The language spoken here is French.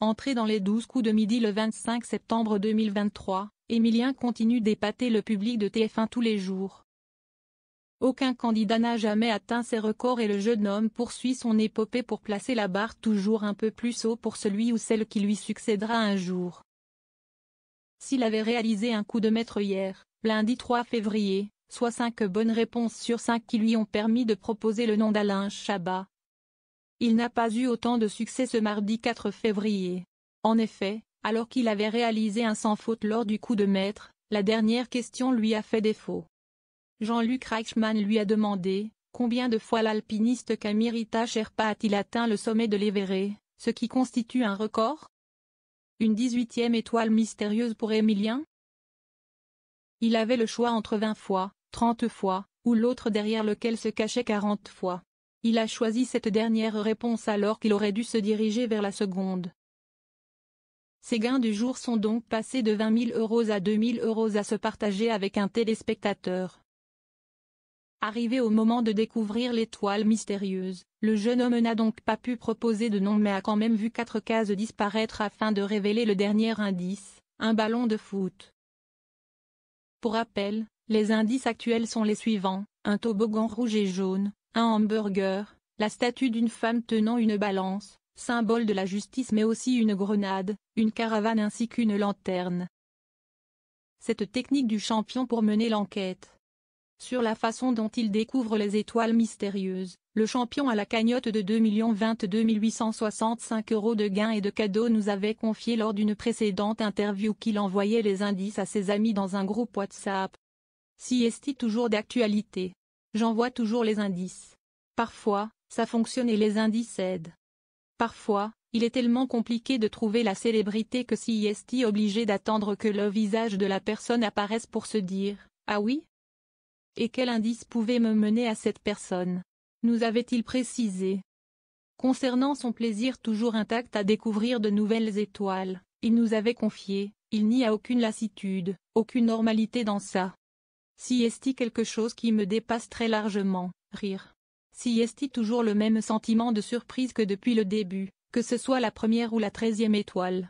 Entré dans les 12 coups de midi le 25 septembre 2023, Emilien continue d'épater le public de TF1 tous les jours. Aucun candidat n'a jamais atteint ces records et le jeune homme poursuit son épopée pour placer la barre toujours un peu plus haut pour celui ou celle qui lui succédera un jour. S'il avait réalisé un coup de maître hier, lundi 3 février, soit 5 bonnes réponses sur 5 qui lui ont permis de proposer le nom d'Alain Chabat, il n'a pas eu autant de succès ce mardi 4 février. En effet, alors qu'il avait réalisé un sans faute lors du coup de maître, la dernière question lui a fait défaut. Jean-Luc Reichmann lui a demandé « Combien de fois l'alpiniste Kamirita Sherpa a-t-il atteint le sommet de l'Everest, ce qui constitue un record ?» Une 18e étoile mystérieuse pour Emilien? Il avait le choix entre 20 fois, 30 fois, ou l'autre derrière lequel se cachait 40 fois. Il a choisi cette dernière réponse alors qu'il aurait dû se diriger vers la seconde. Ses gains du jour sont donc passés de 20 000 € à 2 000 € à se partager avec un téléspectateur. Arrivé au moment de découvrir l'étoile mystérieuse, le jeune homme n'a donc pas pu proposer de nom mais a quand même vu 4 cases disparaître afin de révéler le dernier indice, un ballon de foot. Pour rappel, les indices actuels sont les suivants, un toboggan rouge et jaune, un hamburger, la statue d'une femme tenant une balance, symbole de la justice mais aussi une grenade, une caravane ainsi qu'une lanterne. Cette technique du champion pour mener l'enquête. Sur la façon dont il découvre les étoiles mystérieuses, le champion à la cagnotte de 2 022 865 € de gains et de cadeaux nous avait confié lors d'une précédente interview qu'il envoyait les indices à ses amis dans un groupe WhatsApp. Si est-il toujours d'actualité? J'envoie toujours les indices. Parfois, ça fonctionne et les indices aident. Parfois, il est tellement compliqué de trouver la célébrité que si est obligé d'attendre que le visage de la personne apparaisse pour se dire « Ah oui ?» Et quel indice pouvait me mener à cette personne? Nous avait-il précisé. Concernant son plaisir toujours intact à découvrir de nouvelles étoiles, il nous avait confié, il n'y a aucune lassitude, aucune normalité dans ça. Si est-il quelque chose qui me dépasse très largement, rire. Si est-il toujours le même sentiment de surprise que depuis le début, que ce soit la première ou la 13e étoile.